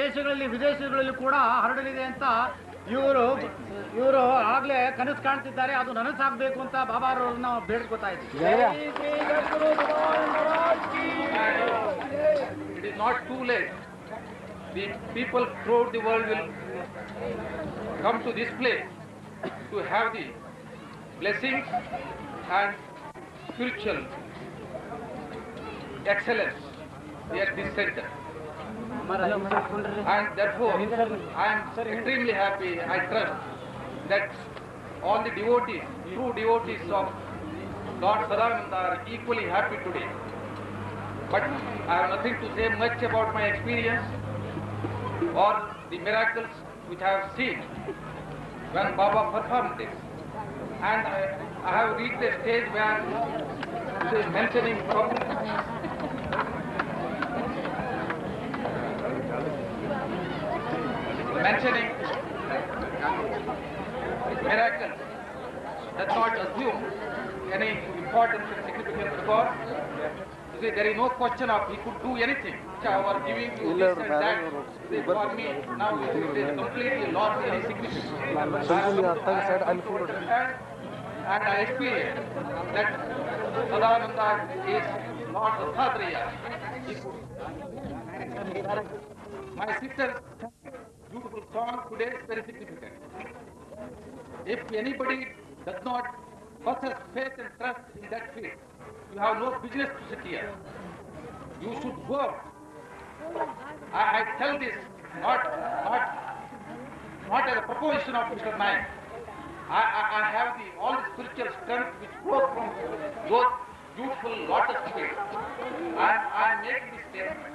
ದೇಶಗಳಲ್ಲಿ ವಿದೇಶಗಳಲ್ಲಿ ಕೂಡ ಹರಡಲಿದೆ ಅಂತ ಇವರು ಆಗ್ಲೇ ಕನಸು ಕಾಣ್ತಿದ್ದಾರೆ. ಅದು ನನಸಾಗಬೇಕು ಅಂತ ಬಾಬಾರವ್ರನ್ನ ನಾವು ಬೇಡ್ಕೊತಾ ಇದ್ದೀವಿ. It is not too late. The people throughout the world will come to this place to have the blessings and spiritual excellence at this center. And therefore, I am extremely happy. I trust that all the devotees, true devotees of Lord Sadananda are equally happy today. But I have nothing to say much about my experience or the miracles which I have seen when Baba performed this. And I have reached a stage where he is mentioning miracles does not assume any importance and significance because there is no question of he could do anything. Or giving you this and that. For me, now it is completely lost any significance. And I experience that Sadananda is Lord Dattatreya. My sister's beautiful song today is very significant. If anybody does not possess faith and trust in that faith, you have no business to sit here. You should go. I tell this not as a proposition of Mr. Naik. I have all the spiritual strength which flows from those beautiful lotus feet. I make this statement.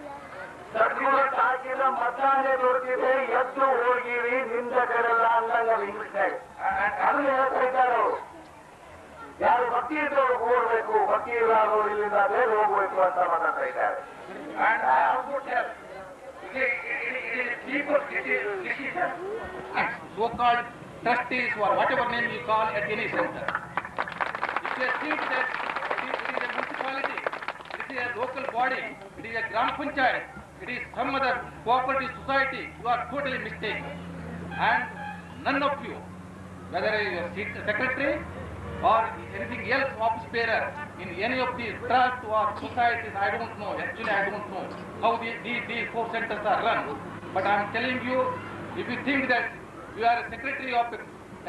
ಹಾಕಿದ ಮತಾನೆ ದೊರೆತಿದೆ ಎದ್ದು ಹೋಗಿವಿ ನಿಂದಕರೆಲ್ಲ ಅಂದಂಗ ಇಂಗ್ಲಿಷ್ನಾಗ ಅದನ್ನ ಹೇಳ್ತಾ ಇದ್ದಾರೆ. ಯಾರು ಭಕ್ತಿ ಇದ್ದವರು ಓಡಬೇಕು, ಭಕ್ತಿ ಇರೋರು ಇಲ್ಲಿಂದ ಬೇಗ ಹೋಗ್ಬೇಕು ಅಂತ ಮಾತಾಡ್ತಾ ಇದ್ದಾರೆ. So-called trustees or whatever name you call at any center. If you think that it is a municipality, it is a local body, it is a Gram Panchayat, it is some other cooperative society, you are totally mistaken. And none of you, whether you are secretary or anything else office bearer in any of these trusts or societies, I don't know, actually I don't know how these four centers are run. But I am telling you, if you think that you are a secretary of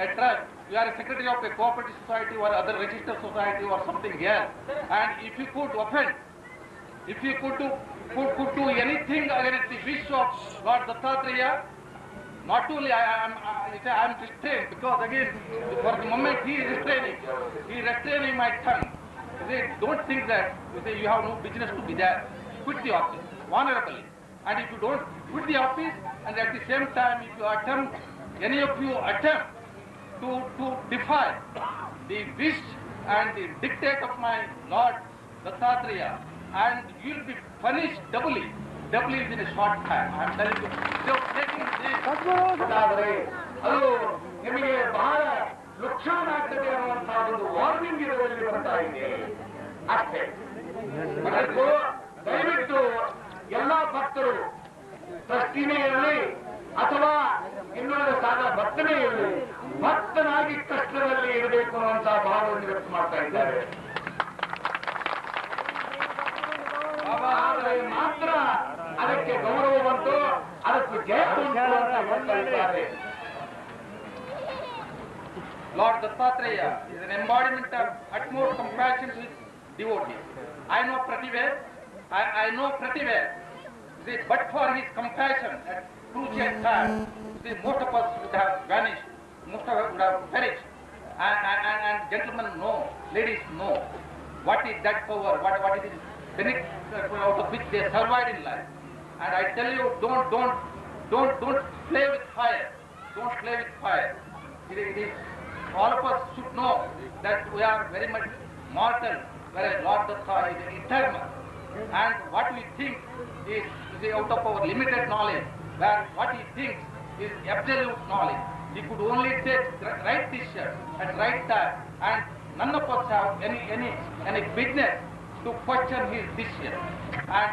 a trust, you are a secretary of a cooperative society or other registered society or something else, and if you could offend, if you could do anything against the wish of Lord Dattatreya, not only I am restrained, because again, for the moment he is restraining my tongue. Don't think that you have no business to be there. Quit the office, honorably. And if you don't quit the office, and at the same time, if you attempt, any of you attempt to defy the wish and the dictate of my Lord Dattatreya, and you will be punished doubly in a short time. I am telling you. So taking this. ಅದು ನಿಮಗೆ ಬಹಳ ಲುಕ್ಷಣ ಆಗ್ತದೆ ಅನ್ನುವಂತಹ ಒಂದು warning ಇದರಲ್ಲಿ ಬರ್ತಾ ಇದೆ ಅಷ್ಟೇ. ಅದಕ್ಕೂ ದಯವಿಟ್ಟು ಎಲ್ಲ ಭಕ್ತರು ಟ್ರಸ್ಟಿನೇ ಇರಲಿ ಅಥವಾ ಇನ್ನೊಂದು ಸಾಲ ಭಕ್ತನೇ ಇರಲಿ, ಭಕ್ತನಾಗಿ ಕಷ್ಟದಲ್ಲಿ ಇರಬೇಕು ಅನ್ನುವಂತಹ ಭಾವವನ್ನು ವ್ಯಕ್ತ ಮಾಡ್ತಾ ಇದ್ದಾರೆ. ಮಾತ್ರ ಅದಕ್ಕೆ ಗೌರವ ಬಂತು, ಅದಕ್ಕೆ ಜಯ ಬಂತು ಅಂತ ಹೇಳ್ತಾ ಇದ್ದಾರೆ. Lord Dattatreya is an embodiment of utmost compassion to his devotees. I know pretty well, but for his compassion at crucial time, most of us would have vanished, most of us would have perished. And gentlemen know, ladies know, what is that power, what is benefit out of which they survived in life. And I tell you, don't play with fire. Don't play with fire. It is, all of us should know that we are very much mortal, whereas Lord Datta is eternal. And what we think is out of our limited knowledge, where what he thinks is absolute knowledge. He could only take right decision at right time, and none of us have any business to question his decision. And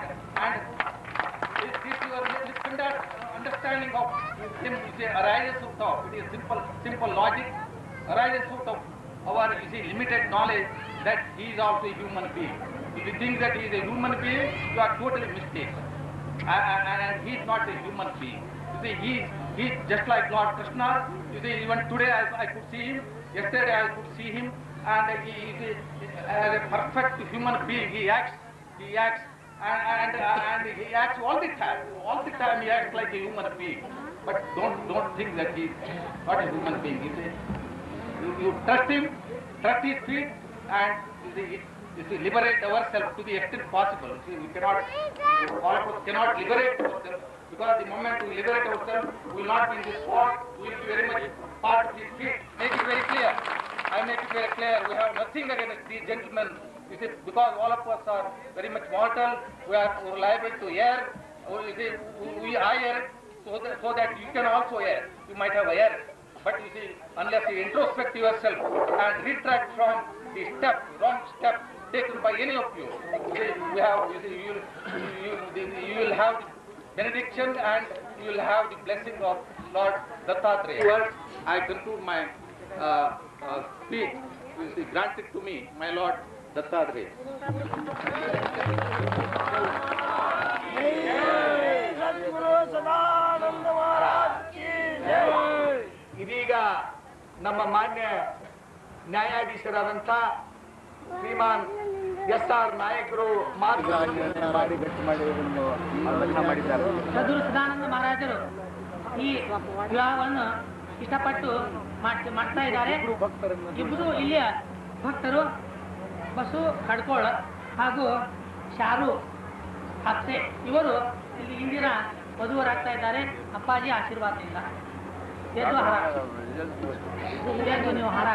this your misconduct understanding of him arises out of, it is simple logic, arises out of our limited knowledge that he is also a human being. If you think that he is a human being, you are totally mistaken. And he is not a human being. You see, he is just like Lord Krishna. You see, even today I could see him, yesterday I could see him, and he is as a perfect human being. He acts, and he acts all the time. All the time he acts like a human being. But don't think that he is not a human being. You see, you trust him, trust his feet, and you see, liberate ourselves to the extent possible. See, we cannot, all of us cannot liberate ourselves, because the moment we liberate ourselves, we will not be in this spot, we will be very much part of his feet. Make it very clear. I make it very clear. We have nothing against these gentlemen. You see, because all of us are very much mortal, we are liable to err. You see, I err, so that you can also err. You might have erred. But you see, unless you introspect yourself and retract from the wrong step taken by any of you, you will have the benediction and you will have the blessing of Lord Dattatreya. Words, I conclude my speech. You see, granted to me, my Lord Dattatreya. ಇದೀಗ ನಮ್ಮ ಮಾನ್ಯ ನ್ಯಾಯಾಧೀಶರಾದಂಥ ಶ್ರೀಮಾನ್ SR ನಾಯಕರು ಮಾಡಿ ಗಟ್ಟಿ ಮಾಡಿ ಮಾಡಿದ್ದಾರೆ. ಸದ್ಗುರು ಸದಾನಂದ ಮಹಾರಾಜರು ಈ ವಿವಾಹವನ್ನು ಇಷ್ಟಪಟ್ಟು ಮಾಡ್ತಾ ಇದ್ದಾರೆ. ಇಬ್ಬರು ಇಲ್ಲಿಯ ಭಕ್ತರು ಬಸು ಕಡ್ಕೋಳ ಹಾಗೂ ಶಾರು ಅತ್ತೆ ಇವರು ಇಲ್ಲಿ ಇಂದಿನ ವಧುವರಾಗ್ತಾ ಇದ್ದಾರೆ. ಅಪ್ಪಾಜಿ ಆಶೀರ್ವಾದದಿಂದ ಎದ್ದು ನೀವು ಹಾರ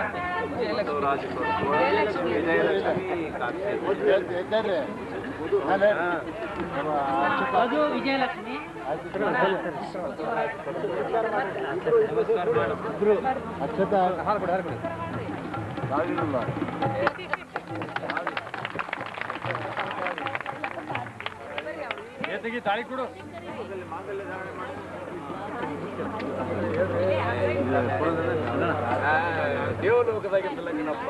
ವಧು ವಿಜಯಲಕ್ಷ್ಮಿ ತಾಳಿ ಕೊಡು. ದೇವಲೋಕದಾಗಿದ್ದಲ್ಲ ಕಣಪ್ಪ.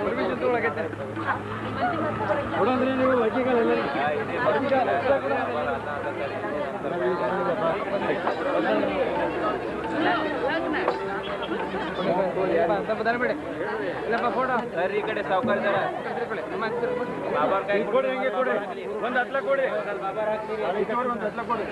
ಪರ್ಮಿಷನ್ ತಗೊಳಕೈತೆ ಕೊಡಂದ್ರಿ ನೀವು ಅಜ್ಜಿಗಳೆಲ್ಲ ಬೇಡ ಇಲ್ಲಪ್ಪ ಫೋಟೋ ಸರ್ ಈ ಕಡೆ ಸಾವುಕಾರ ಬಾಬಾ ಕೈ ಕೊಡಿ ಹೆಂಗೆ ಕೊಡಿ ಒಂದು ಹತ್ಲ ಕೊಡಿ ಬಾಬಾ ಒಂದು ಹತ್ಲ ಕೊಡಿ.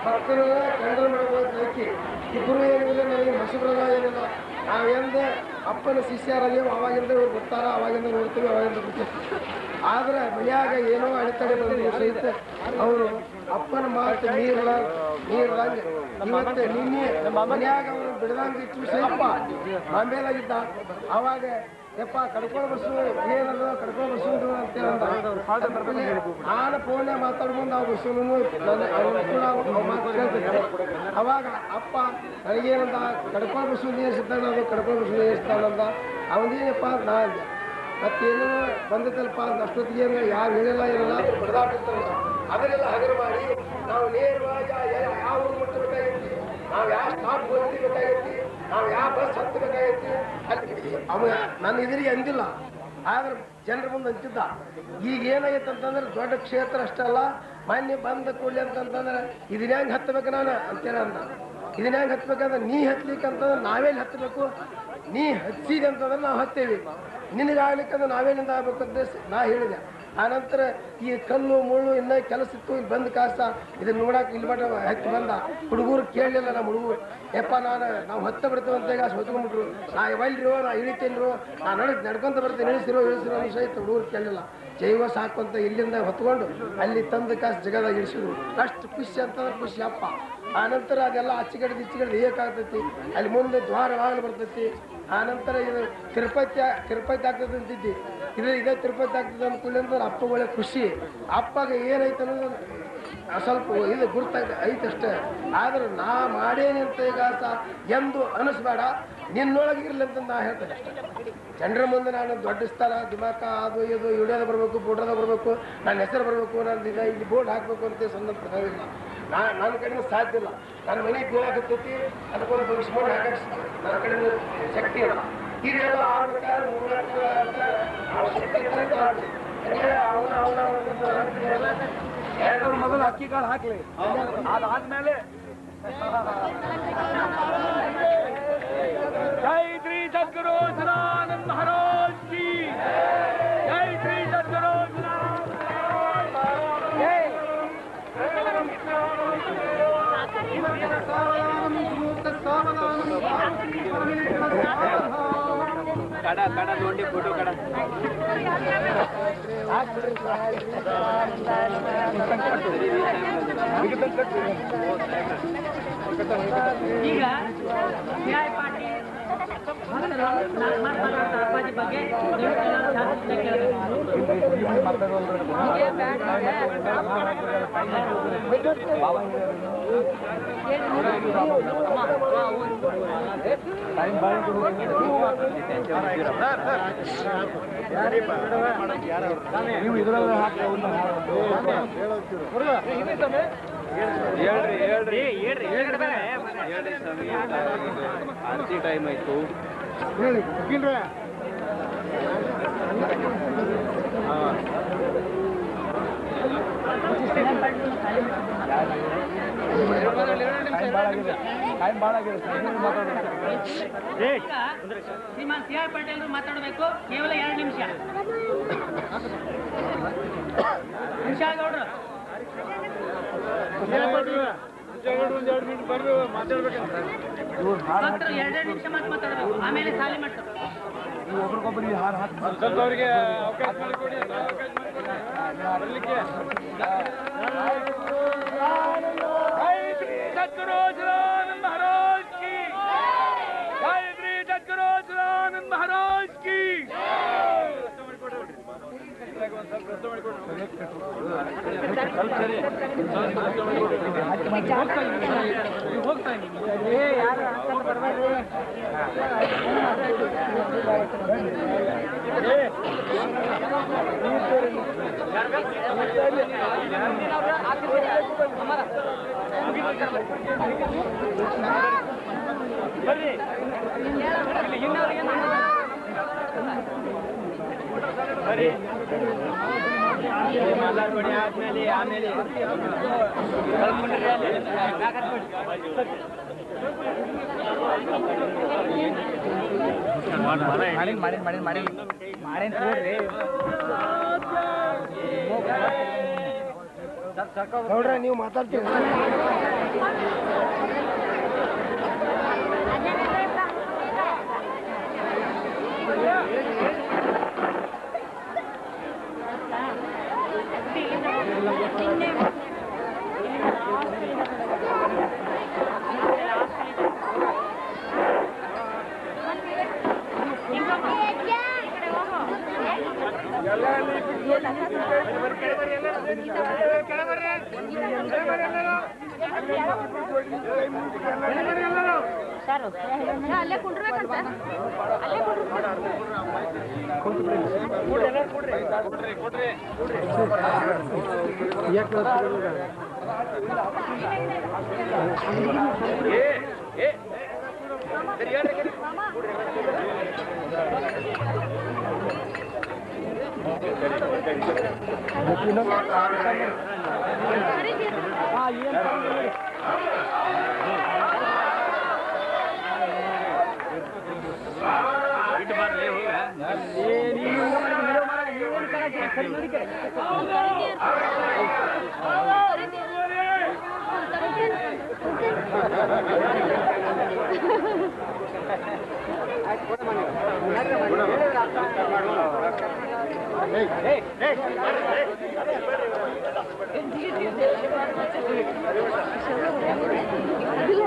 ಭಕ್ತರು ಕಂಡ್ರೆ ಮಾಡ್ಬೋದು ಇಬ್ಬರು ಏನಿಲ್ಲ ನನಗೆ ಮಸೂರಲ್ಲ ಏನಿಲ್ಲ. ನಾವೆಂದ ಅಪ್ಪನ ಶಿಷ್ಯರಾಗೇವು ಅವಾಗಿಂದ ಇವ್ರು ಗೊತ್ತಾರ, ಅವಾಗಿಂದ ನೋಡ್ತೀವಿ, ಅವಾಗಿಂದ ಗೊತ್ತೀವಿ. ಆದ್ರೆ ಮನೆಯಾಗ ಏನೋ ಅಡೆತಡೆ ಬಂದ್ರು ಸಹಿತ ಅವರು ಅಪ್ಪನ ಮಾತು ನೀರ್ದಂಗೆ ಇವತ್ತು ನಿನ್ನೆ ಮನೆಯಾಗ ಅವನು ಬಿಡದಂಗೆ ಇಟ್ಟು ಸಹಿತ ಬಾಂಬೆದಾಗಿದ್ದ. ಅವಾಗ ಯಪ್ಪ ಕಡ್ಕೊಂಡು ಬಸ್ಸು ಏನದು ಕಡ್ಕೊಂಡು ಬಸ್ಸು ಅಂತೇಳಿ ನಾನು ಫೋನ್ಯಾಗ ಮಾತಾಡ್ಕೊಂಡು ನಾವು ಬಸ್ಸು ಮಾತು ಕೇಳ್ತಿದ್ದೆ. ಅವಾಗ ಅಪ್ಪ ನನಗೇನಂದ ಕಡ್ಕೊಂಡು ಬಸ್ಸು ನೇರಿಸಿದ್ದಾನ, ಅದು ಕಡ್ಕೊಂಡು ಬಸ್ಸು ನೇರಿಸ್ತಾನಂದ. ಅವನೇನಪ್ಪ ನಾ ಅಂದೆ ಮತ್ತೇನು ಬಂದೈತಲ್ಪ ಅಷ್ಟೊತ್ತಿಗೆ ಏನು ಯಾರು ಹೇಳಿಲ್ಲ ಏನಿಲ್ಲ ಬಡದಾಡ್ತಿರ್ತಾರ. ಅದನ್ನೆಲ್ಲ ಹಗರ ಮಾಡಿ ನಾವು ನೇರವಾಗಿ ಯಾವ ಊರು ಮುಟ್ಟಬೇಕಾಗೈತಿ, ನಾವು ಯಾವ ಸ್ಟಾಪ್ ಹೋಗ್ಬೇಕಾಗೈತಿ, ನಾವು ಯಾವ ಬಸ್ ಹತ್ತಬೇಕಾಗೈತಿ ಅಲ್ಲಿ ಅವ ನನ್ನ ಎದುರಿಗೆ ಅಂದಿಲ್ಲ. ಆದ್ರೆ ಜನರ ಮುಂದೆ ಅಂತಿದ್ದ. ಈಗ ಏನಾಗೈತೆ ಅಂತಂದ್ರೆ ದೊಡ್ಡ ಕ್ಷೇತ್ರ ಅಷ್ಟಲ್ಲ, ಮಾನ್ಯ ಬಂದ ಕೂಡಲಿ ಅಂತಂತಂದ್ರೆ ಇದನ್ನ ಹೆಂಗೆ ಹತ್ತಬೇಕು ನಾನು ಅಂತೇನ ಅಂದ. ಇದನ್ನ ಹೆಂಗೆ ಹತ್ಬೇಕಂದ್ರೆ ನೀ ಹತ್ಲಿಕ್ಕೆ ಅಂತಂದ್ರೆ ನಾವೇನು ಹತ್ತಬೇಕು, ನೀ ಹಚ್ಚಿದೆ ಅಂತಂದ್ರೆ ನಾವು ಹತ್ತೇವಿ, ನಿನಗಾಗ್ಲಿಕ್ಕಂದ್ರೆ ನಾವೇನಿಂದ ಆಗ್ಬೇಕಂತ ನಾ ಹೇಳಿದೆ. ಆನಂತರ ಈ ಕಲ್ಲು ಮುಳ್ಳು ಇನ್ನೂ ಕೆಲಸ ಇತ್ತು, ಇಲ್ಲಿ ಬಂದು ಕಾಸ ಇದನ್ನ ನೋಡಕ್ಕೆ ಇಲ್ಲಿ ಮಟ್ಟ ಹತ್ತಿ ಬಂದ. ಹುಡುಗರು ಕೇಳಲಿಲ್ಲ, ನಮ್ಮ ಹುಡುಗರು ಯಪ್ಪ ನಾವು ಹತ್ತ ಬಿಡ್ತೇವೆ ಅಂತ ಈಗ ಹೊತ್ಕೊಂಡ್ಬಿಟ್ರು. ನಾ ಇವಲ್ರಿರೋ ನಾ ಇಳಿತೇನ್ರು, ನಾನು ನಡ್ಕೊಂತ ಬರ್ತೇನೆ, ಇಳಿಸಿರೋ ಅನ್ನೋ ಸಹಿತ ಹುಡುಗರು ಕೇಳಲಿಲ್ಲ. ಜೈವ ಸಾಕು ಅಂತ ಇಲ್ಲಿಂದ ಹೊತ್ಕೊಂಡು ಅಲ್ಲಿ ತಂದು ಕಾಸು ಜಗದಾಗ ಇಳಿಸಿದ್ರು. ಅಷ್ಟು ಖುಷಿ ಅಂತಂದ್ರೆ ಖುಷಿ ಅಪ್ಪ. ಆನಂತರ ಅದೆಲ್ಲ ಆಚೆಗಡೆ ಈಚೆಗಡೆ ಏಕಾಗ್ತೈತಿ. ಅಲ್ಲಿ ಮುಂದೆ ದ್ವಾರವಾಗಲು ಬರ್ತೈತಿ. ಆನಂತರ ಇದು ತಿರುಪತಿ ಆಗ್ತದೆ ಅಂತಿದ್ದಿ. ಇದೇ ತಿರುಪತಿ ಆಗ್ತದೆ ಅಂದ್ಕೊಳ್ಳಿ ಅಪ್ಪ ಒಳ್ಳೆ ಖುಷಿ. ಅಪ್ಪಗೆ ಏನೈತೆ ಅನ್ನೋದು ಸ್ವಲ್ಪ ಇದು ಐತಷ್ಟೇ. ಆದ್ರೆ ನಾ ಮಾಡೇನಿ ಅಂತ ಈಗ ಎಂದು ಅನಿಸ್ಬೇಡ, ನಿನ್ನೊಳಗೆ ಇರಲಿ ಅಂತ ನಾ ಹೇಳ್ತೇನೆ ಅಷ್ಟೇ. ಜನರ ಮುಂದೆ ನಾನು ದೊಡ್ಡ ಸ್ಥಳ ದಿಮಾಕ ಅದು ಇದು ವಿಡಿಯೋದ ಬರಬೇಕು, ಫೋಟೋದ ಬರಬೇಕು, ನನ್ನ ಹೆಸರು ಬರಬೇಕು, ನಾನು ಇಲ್ಲಿ ಬೋರ್ಡ್ ಹಾಕಬೇಕು ಅಂತ ಸಂಬಂಧ ಪಡೋದಿಲ್ಲ. ನನ್ನ ಕಡೆಯಿಂದ ಸಾಧ್ಯ ಇಲ್ಲ. ನನ್ನ ಮನೆಗೆ ಬೀಳಾಕತ್ತೈತಿ, ಅದಕ್ಕೊಂದು ಭವಿಷ್ಯ ಮಾಡಿ ಹಾಕಕ್ಕೆ ನನ್ನ ಕಡೆಯಿಂದ ಶಕ್ತಿ ಇಲ್ಲ. ಇದೆಲ್ಲ ಆಗ್ಬೇಕಾದ್ರೆ ಮೊದಲು ಅಕ್ಕಿ ಕಾಳು ಹಾಕ್ಲಿ, ಅದಾದ್ಮೇಲೆ ಜೈ ಶ್ರೀ ಸದ್ಗುರು ಸದಾನಂದ ಮಹಾರಾಜ್ ಕಿ ಜೈ, ಶ್ರೀ ಸದ್ಗುರು ಕಡ ನೋಡಿ ಫೋಟೋ ಕಡ ಈಗ ಸಿರಾಯ್ ಪಾಟೀಲ್ ಅಪ್ಪಾಜಿ ಬಗ್ಗೆ ನೀವು ಇದರಲ್ಲಿ ಹೇಳ್ರಿ ಆರತಿ ಟೈಮ್ ಆಯ್ತು. ಶ್ರೀಮಾನ್ ಸಿ ಆರ್ ಪಾಟೀಲ್ ಮಾತಾಡಬೇಕು. ಕೇವಲ 2 ನಿಮಿಷ. ಗೌಡ್ರು ಭಕ್ತರು 2 ನಿಮಿಷ ಮಾತಾಡಬೇಕು, ಆಮೇಲೆ ಸಾಲಿ ಮಾಡ್ತಾರೆ. ಒಬ್ರಿಗೊಬ್ಬರಿಗೆ ಹಾರ ಹಾಕಿ ಅವರಿಗೆ ಅವಕಾಶ ಮಾಡಿಕೊಡಿ. ಸದ್ಗುರು ಸದಾನಂದ ಮಹಾರಾಜ್ ಕಿ ಜೈ, ಶ್ರೀ ಸದ್ಗುರು ಸದಾನಂದ ಮಹಾರಾಜ್ ಕಿ ಆಮೇಲೆ ನೋಡ್ರೆ ನೀವು ಮಾತಾಡ್ತೀವಿ. ಅಲ್ಲೇ ಕುಂಡ್ರಬೇಕಂತ ಇಲ್ಲ